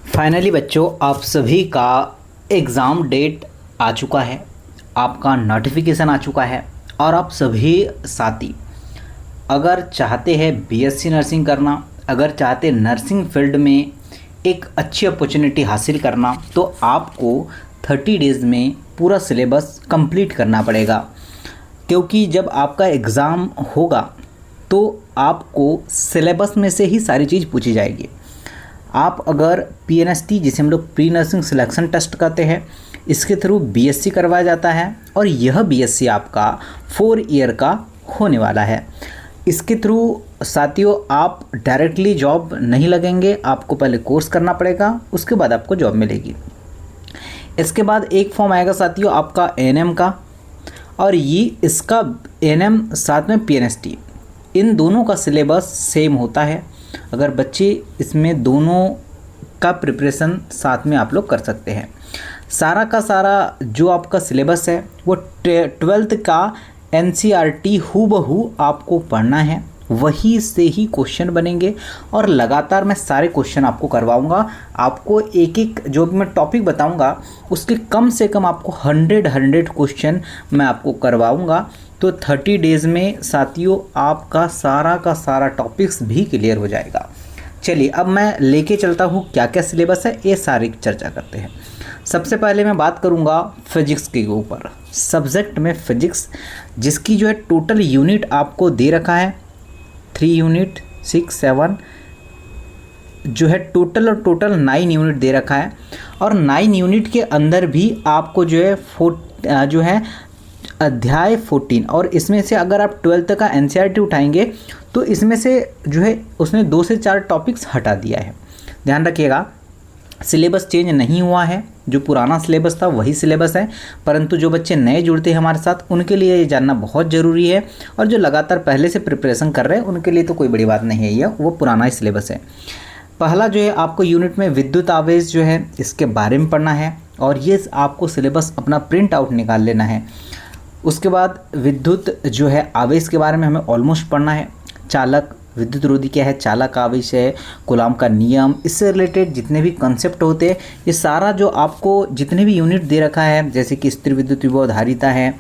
Finally बच्चों, आप सभी का एग्ज़ाम डेट आ चुका है। आपका नोटिफिकेशन आ चुका है और आप सभी साथी अगर चाहते हैं बीएससी नर्सिंग करना, अगर चाहते हैं नर्सिंग फील्ड में एक अच्छी अपॉर्चुनिटी हासिल करना, तो आपको 30 डेज़ में पूरा सिलेबस कंप्लीट करना पड़ेगा। क्योंकि जब आपका एग्ज़ाम होगा तो आपको सिलेबस में से ही सारी चीज़ पूछी जाएगी। आप अगर पीएनएसटी, जिसे हम लोग प्री नर्सिंग सिलेक्शन टेस्ट कहते हैं, इसके थ्रू बीएससी करवाया जाता है और यह बीएससी आपका 4 ईयर का होने वाला है। इसके थ्रू साथियों आप डायरेक्टली जॉब नहीं लगेंगे, आपको पहले कोर्स करना पड़ेगा, उसके बाद आपको जॉब मिलेगी। इसके बाद एक फॉर्म आएगा साथियों आपका एएनएम का, और ये इसका एएनएम साथ में पीएनएसटी, इन दोनों का सिलेबस सेम होता है। अगर बच्चे इसमें दोनों का प्रिपरेशन साथ में आप लोग कर सकते हैं। सारा का सारा जो आपका सिलेबस है वो 12th का एनसीईआरटी हूबहू आपको पढ़ना है, वही से ही क्वेश्चन बनेंगे और लगातार मैं सारे क्वेश्चन आपको करवाऊंगा। आपको एक एक जो भी मैं टॉपिक बताऊंगा उसके कम से कम आपको 100 क्वेश्चन मैं आपको करवाऊंगा। तो 30 डेज़ में साथियों आपका सारा का सारा टॉपिक्स भी क्लियर हो जाएगा। चलिए अब मैं लेके चलता हूँ क्या क्या सिलेबस है, ये सारी चर्चा करते हैं। सबसे पहले मैं बात करूँगा फिजिक्स के ऊपर। सब्जेक्ट में फिजिक्स, जिसकी जो है टोटल यूनिट आपको दे रखा है 3 यूनिट 6 7 जो है टोटल 9 यूनिट दे रखा है। और 9 यूनिट के अंदर भी आपको जो है अध्याय 14, और इसमें से अगर आप 12th का एनसीईआरटी उठाएंगे तो इसमें से जो है उसने 2 से 4 टॉपिक्स हटा दिया है। ध्यान रखिएगा, सिलेबस चेंज नहीं हुआ है, जो पुराना सिलेबस था वही सिलेबस है, परंतु जो बच्चे नए जुड़ते हैं हमारे साथ उनके लिए ये जानना बहुत ज़रूरी है, और जो लगातार पहले से प्रिपरेशन कर रहे हैं उनके लिए तो कोई बड़ी बात नहीं है, यह वो पुराना ही सिलेबस है। पहला जो है आपको यूनिट में विद्युत आवेश जो है इसके बारे में पढ़ना है, और ये आपको सिलेबस अपना प्रिंट आउट निकाल लेना है। उसके बाद विद्युत जो है आवेश के बारे में हमें ऑलमोस्ट पढ़ना है। चालक, विद्युत रोधी क्या है, चालक आवेश है, कूलॉम का नियम, इससे रिलेटेड जितने भी कॉन्सेप्ट होते हैं ये सारा जो आपको जितने भी यूनिट दे रखा है, जैसे कि स्थिर विद्युत विभव धारिता है,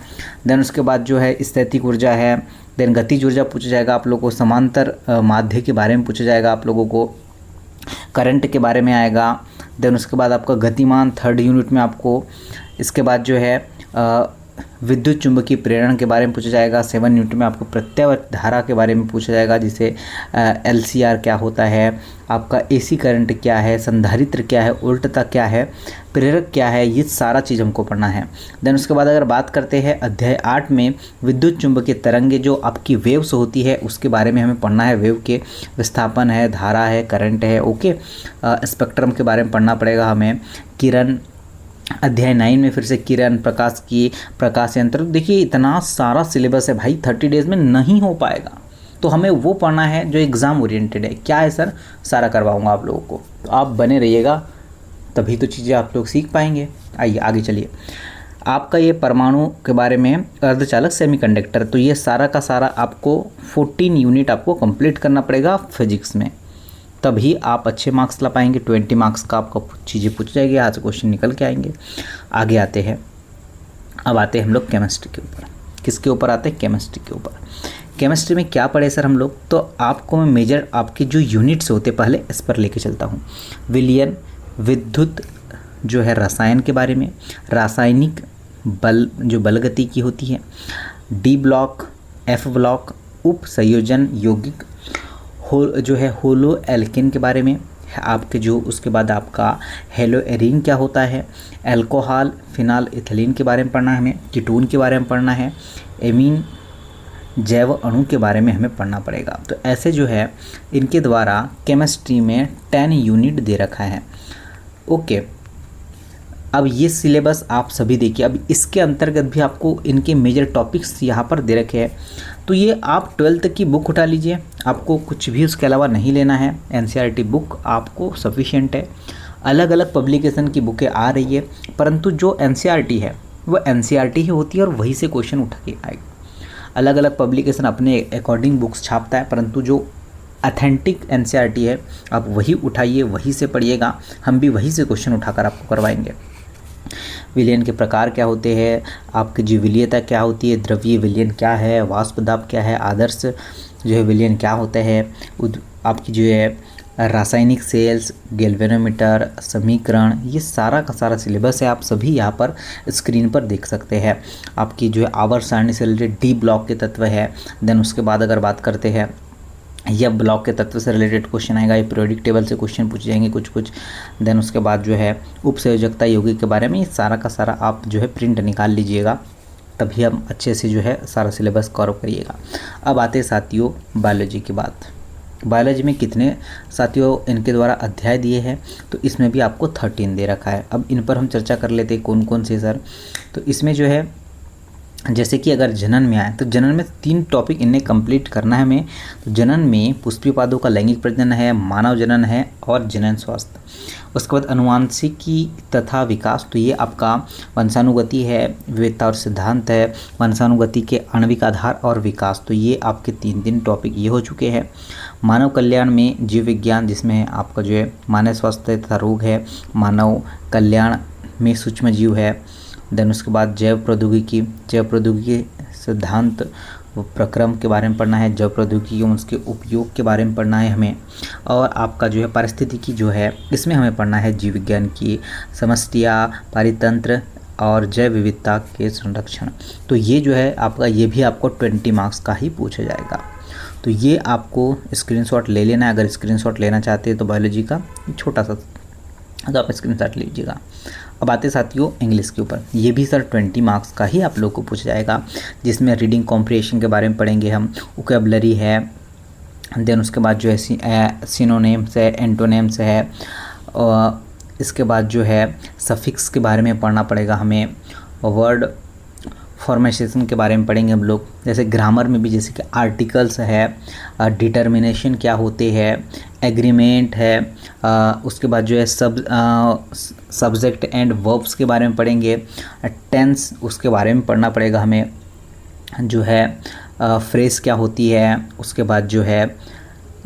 देन उसके बाद जो है स्थैतिक ऊर्जा है, देन गतिज ऊर्जा पूछा जाएगा आप लोगों को, समांतर माध्य के बारे में पूछा जाएगा आप लोगों को, करंट के बारे में आएगा, देन उसके बाद आपका गतिमान 3rd यूनिट में आपको, इसके बाद जो है विद्युत चुंबकीय प्रेरण के बारे में पूछा जाएगा। 7 यूनिट में आपको प्रत्यावर्त धारा के बारे में पूछा जाएगा, जिसे एलसीआर क्या होता है, आपका एसी करंट क्या है, संधारित्र क्या है, उल्टता क्या है, प्रेरक क्या है, ये सारा चीज़ हमको पढ़ना है। देन उसके बाद अगर बात करते हैं अध्याय 8 में विद्युत चुंबकीय तरंगे जो आपकी वेव्स होती है उसके बारे में हमें पढ़ना है। वेव के विस्थापन है, धारा है, करंट है, ओके। स्पेक्ट्रम के बारे में पढ़ना पड़ेगा हमें। किरण, अध्याय 9 में फिर से किरण, प्रकाश की प्रकाश यंत्र। देखिए इतना सारा सिलेबस है भाई, 30 डेज़ में नहीं हो पाएगा, तो हमें वो पढ़ना है जो एग्ज़ाम ओरिएंटेड है। क्या है सर, सारा करवाऊंगा आप लोगों को, तो आप बने रहिएगा, तभी तो चीज़ें आप लोग सीख पाएंगे। आइए आगे चलिए। आपका ये परमाणु के बारे में, अर्धचालक सेमीकंडक्टर, तो ये सारा का सारा आपको 14 यूनिट आपको कंप्लीट करना पड़ेगा फिजिक्स में, तभी आप अच्छे मार्क्स ला पाएंगे। 20 मार्क्स का आपको चीज़ें पूछ जाएगी, आज क्वेश्चन निकल के आएंगे। आगे आते हैं, अब आते हैं हम लोग केमिस्ट्री के ऊपर। किसके ऊपर आते हैं? केमिस्ट्री के ऊपर। केमिस्ट्री में क्या पढ़े सर हम लोग? तो आपको मैं मेजर आपके जो यूनिट्स होते पहले इस पर लेके चलता हूँ। विलयन, विद्युत जो है रसायन के बारे में, रासायनिक बल जो बल गति की होती है, डी ब्लॉक, एफ ब्लॉक, उप संयोजन यौगिक, जो है होलो एल्केन के बारे में आपके जो, उसके बाद आपका हेलो एरीन क्या होता है, अल्कोहल फिनाल इथिलीन के बारे में पढ़ना है हमें, कीटोन के बारे में पढ़ना है, एमीन जैव अणु के बारे में हमें पढ़ना पड़ेगा। तो ऐसे जो है इनके द्वारा केमिस्ट्री में 10 यूनिट दे रखा है, ओके। अब ये सिलेबस आप सभी देखिए, अब इसके अंतर्गत भी आपको इनके मेजर टॉपिक्स यहाँ पर दे रखे हैं। तो ये आप 12th की बुक उठा लीजिए, आपको कुछ भी उसके अलावा नहीं लेना है, एनसीईआरटी बुक आपको सफिशिएंट है। अलग अलग पब्लिकेशन की बुकें आ रही है, परंतु जो एनसीईआरटी है वो एनसीईआरटी ही होती है और वहीं से क्वेश्चन उठा के आएगा। अलग अलग पब्लिकेशन अपने अकॉर्डिंग बुक्स छापता है, परंतु जो ऑथेंटिक एनसीईआरटी है, आप वही उठाइए, वही से पढ़िएगा, हम भी वही से क्वेश्चन उठाकर आपको करवाएंगे। विलयन के प्रकार क्या होते हैं, आपकी जो विलीयता क्या होती है, द्रव्य विलयन क्या है, वाष्प दाब क्या है, आदर्श जो है विलयन क्या होता है, आपकी जो है रासायनिक सेल्स, गैल्वेनोमीटर, समीकरण, ये सारा का सारा सिलेबस है, आप सभी यहाँ पर स्क्रीन पर देख सकते हैं। आपकी जो है आवर्त सारणी से रिलेटेड डी ब्लॉक के तत्व है। देन उसके बाद अगर बात करते हैं यह ब्लॉक के तत्व से रिलेटेड क्वेश्चन आएगा, ये पीरियोडिक टेबल से क्वेश्चन पूछ जाएंगे कुछ। देन उसके बाद जो है उपसंयोजकता यौगिक के बारे में, ये सारा का सारा आप जो है प्रिंट निकाल लीजिएगा, तभी हम अच्छे से जो है सारा सिलेबस कवर करिएगा। अब आते हैं साथियों बायोलॉजी की बात। बायोलॉजी में कितने साथियों इनके द्वारा अध्याय दिए हैं, तो इसमें भी आपको 13 दे रखा है। अब इन पर हम चर्चा कर लेते हैं कौन कौन से सर। तो इसमें जो है जैसे कि अगर जनन में आए तो जनन में 3 टॉपिक इन्हें कंप्लीट करना है हमें। तो जनन में पुष्पीय पादों का लैंगिक प्रजनन है, मानव जनन है और जनन स्वास्थ्य। उसके बाद अनुवांशिकी तथा विकास, तो ये आपका वंशानुगति है, विविधता और सिद्धांत है, वंशानुगति के आणविक आधार और विकास, तो ये आपके 3 टॉपिक ये हो चुके हैं। मानव कल्याण में जीव विज्ञान, जिसमें आपका जो है मानव स्वास्थ्य तथा रोग है, मानव कल्याण में सूक्ष्म जीव है। देन उसके बाद जैव प्रौद्योगिकी सिद्धांत प्रक्रम के बारे में पढ़ना है, जैव प्रौद्योगिकी उसके उपयोग के बारे में पढ़ना है हमें। और आपका जो है पारिस्थितिकी जो है, इसमें हमें पढ़ना है जीव विज्ञान की समष्टियाँ, पारितंत्र और जैव विविधता के संरक्षण। तो ये जो है आपका, ये भी आपको 20 मार्क्स का ही पूछा जाएगा। तो ये आपको स्क्रीनशॉट ले लेना है, अगर स्क्रीनशॉट लेना चाहते हैं तो बायोलॉजी का छोटा सा, तो आप स्क्रीनशॉट लीजिएगा। अब आते साथियों इंग्लिश के ऊपर, ये भी सर 20 मार्क्स का ही आप लोग को पूछा जाएगा, जिसमें रीडिंग कॉम्प्रिहेंशन के बारे में पढ़ेंगे हम, वोकैबुलरी है, देन उसके बाद जो है सिनोनिम्स है, एंटोनिम्स है, और इसके बाद जो है सफिक्स के बारे में पढ़ना पड़ेगा हमें, वर्ड फॉर्मेशन के बारे में पढ़ेंगे हम लोग। जैसे ग्रामर में भी जैसे कि आर्टिकल्स है, डिटर्मिनेशन क्या होते हैं, एग्रीमेंट है, उसके बाद जो है सब्जेक्ट एंड वर्ब्स के बारे में पढ़ेंगे, टेंस उसके बारे में पढ़ना पड़ेगा हमें, जो है फ्रेज क्या होती है, उसके बाद जो है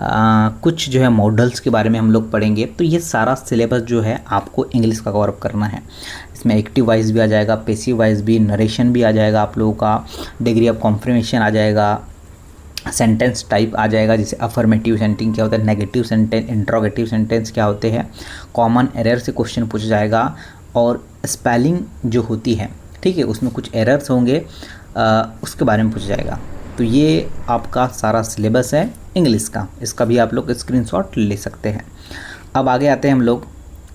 कुछ जो है मॉडल्स के बारे में हम लोग पढ़ेंगे। तो ये सारा सिलेबस जो है आपको इंग्लिश का कवर अप करना है। इसमें एक्टिव वाइज भी आ जाएगा, पैसिव वाइज भी, नरेशन भी आ जाएगा आप लोगों का, डिग्री ऑफ कॉन्फर्मेशन आ जाएगा, सेंटेंस टाइप आ जाएगा, जैसे अफर्मेटिव सेंटेंस क्या होता है, नेगेटिव सेंटेंस, इंट्रोगेटिव सेंटेंस क्या होते हैं, कॉमन एरर से क्वेश्चन पूछा जाएगा, और स्पेलिंग जो होती है, ठीक है, उसमें कुछ एरर्स होंगे, उसके बारे में पूछा जाएगा। तो ये आपका सारा सिलेबस है इंग्लिश का, इसका भी आप लोग स्क्रीनशॉट ले सकते हैं। अब आगे आते हैं हम लोग,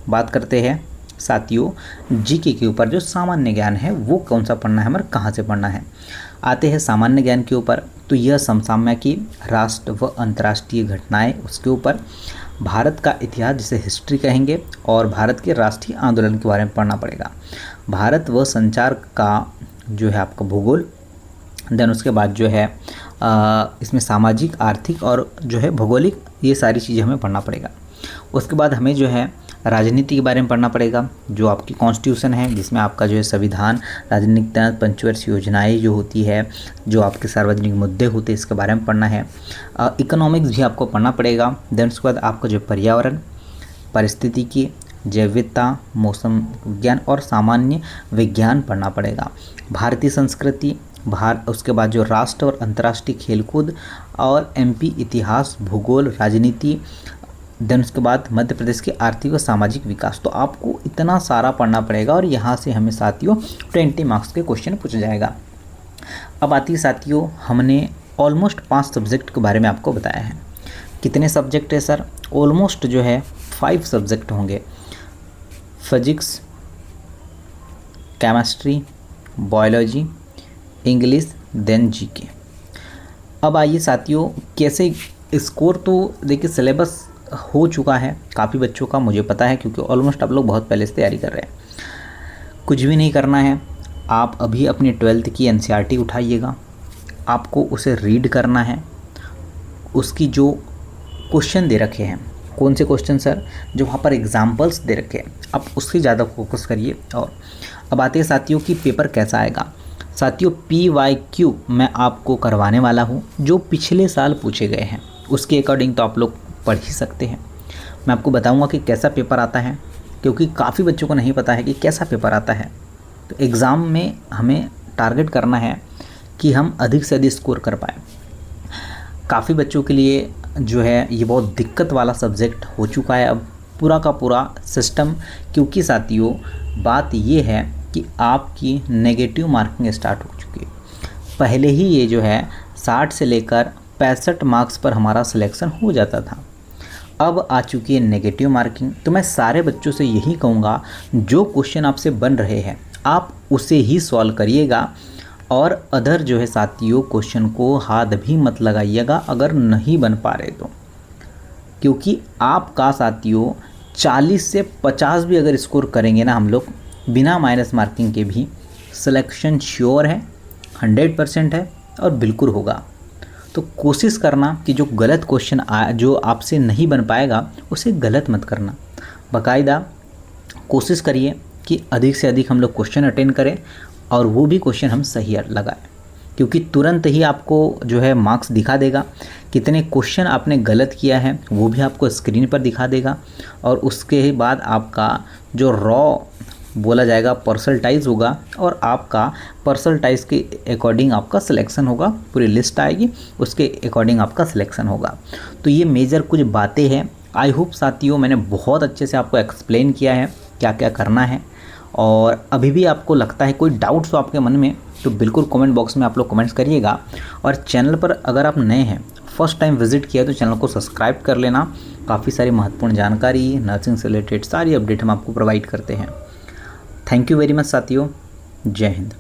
बात करते हैं साथियों जीके के ऊपर, जो सामान्य ज्ञान है वो कौन सा पढ़ना है हमारे, कहाँ से पढ़ना है। आते हैं सामान्य ज्ञान के ऊपर, तो यह समसामयिक की राष्ट्र व अंतर्राष्ट्रीय घटनाएं, उसके ऊपर भारत का इतिहास जिसे हिस्ट्री कहेंगे, और भारत के राष्ट्रीय आंदोलन के बारे में पढ़ना पड़ेगा, भारत व संचार का जो है आपका भूगोल। देन उसके बाद जो है इसमें सामाजिक, आर्थिक और जो है भौगोलिक, ये सारी चीज़ें हमें पढ़ना पड़ेगा। उसके बाद हमें जो है राजनीति के बारे में पढ़ना पड़ेगा, जो आपकी कॉन्स्टिट्यूशन है, जिसमें आपका जो है संविधान, राजनीतिक तंत्र, पंचवर्षीय योजनाएं जो होती है, जो आपके सार्वजनिक मुद्दे होते हैं, इसके बारे में पढ़ना है। इकोनॉमिक्स भी आपको पढ़ना पड़ेगा। देन उसके बाद आपका जो पर्यावरण, पारिस्थितिकी, जैव विविधता, मौसम विज्ञान और सामान्य विज्ञान पढ़ना पड़ेगा। भारतीय संस्कृति, उसके बाद जो राष्ट्र और अंतर्राष्ट्रीय खेलकूद और एमपी इतिहास, भूगोल, राजनीति। देन उसके बाद मध्य प्रदेश के आर्थिक और सामाजिक विकास। तो आपको इतना सारा पढ़ना पड़ेगा, और यहाँ से हमें साथियों 20 मार्क्स के क्वेश्चन पूछा जाएगा। अब आती है साथियों, हमने ऑलमोस्ट 5 सब्जेक्ट के बारे में आपको बताया है। कितने सब्जेक्ट है सर? ऑलमोस्ट जो है 5 सब्जेक्ट होंगे, physics, chemistry, biology, English, then GK. अब आइए साथियों, कैसे स्कोर, तो देखिए सिलेबस हो चुका है काफ़ी बच्चों का, मुझे पता है, क्योंकि ऑलमोस्ट आप लोग बहुत पहले से तैयारी कर रहे हैं। कुछ भी नहीं करना है, आप अभी अपनी 12th की एनसीईआरटी उठाइएगा, आपको उसे रीड करना है, उसकी जो क्वेश्चन दे रखे हैं, कौन से क्वेश्चन सर, जो वहाँ पर एग्जाम्पल्स दे रखे हैं, आप उसकी ज़्यादा फोकस करिए। और अब आते हैं साथियों कि पेपर कैसा आएगा। साथियों PYQ मैं आपको करवाने वाला हूँ, जो पिछले साल पूछे गए हैं उसके अकॉर्डिंग तो आप लोग पढ़ ही सकते हैं। मैं आपको बताऊंगा कि कैसा पेपर आता है, क्योंकि काफ़ी बच्चों को नहीं पता है कि कैसा पेपर आता है। तो एग्ज़ाम में हमें टारगेट करना है कि हम अधिक से अधिक स्कोर कर पाएँ। काफ़ी बच्चों के लिए जो है ये बहुत दिक्कत वाला सब्जेक्ट हो चुका है अब पूरा का पूरा सिस्टम, क्योंकि साथियों बात ये है कि आपकी नेगेटिव मार्किंग स्टार्ट हो चुकी है। पहले ही ये जो है 60 से लेकर 65 मार्क्स पर हमारा सिलेक्शन हो जाता था, अब आ चुकी है नेगेटिव मार्किंग। तो मैं सारे बच्चों से यही कहूँगा, जो क्वेश्चन आपसे बन रहे हैं आप उसे ही सॉल्व करिएगा, और अदर जो है साथियों क्वेश्चन को हाथ भी मत लगाइएगा अगर नहीं बन पा रहे तो, क्योंकि आपका साथियों 40 से 50 भी अगर स्कोर करेंगे ना हम लोग बिना माइनस मार्किंग के भी, सिलेक्शन श्योर है, 100% है और बिल्कुल होगा। तो कोशिश करना कि जो गलत क्वेश्चन जो आपसे नहीं बन पाएगा उसे गलत मत करना, बाकायदा कोशिश करिए कि अधिक से अधिक हम लोग क्वेश्चन अटेंड करें और वो भी क्वेश्चन हम सही लगाएं, क्योंकि तुरंत ही आपको जो है मार्क्स दिखा देगा। कितने क्वेश्चन आपने गलत किया है वो भी आपको स्क्रीन पर दिखा देगा, और उसके बाद आपका जो रॉ बोला जाएगा परसेंटाइज होगा, और आपका परसेंटाइज के अकॉर्डिंग आपका सिलेक्शन होगा। पूरी लिस्ट आएगी, उसके अकॉर्डिंग आपका सिलेक्शन होगा। तो ये मेजर कुछ बातें हैं। आई होप साथियों मैंने बहुत अच्छे से आपको एक्सप्लेन किया है क्या क्या करना है। और अभी भी आपको लगता है कोई डाउट्स हो आपके मन में तो बिल्कुल कमेंट बॉक्स में आप लोग कमेंट्स करिएगा। और चैनल पर अगर आप नए हैं, फर्स्ट टाइम विजिट किया तो चैनल को सब्सक्राइब कर लेना। काफ़ी सारी महत्वपूर्ण जानकारी, नर्सिंग से रिलेटेड सारी अपडेट हम आपको प्रोवाइड करते हैं। थैंक यू वेरी मच साथियों, जय हिंद।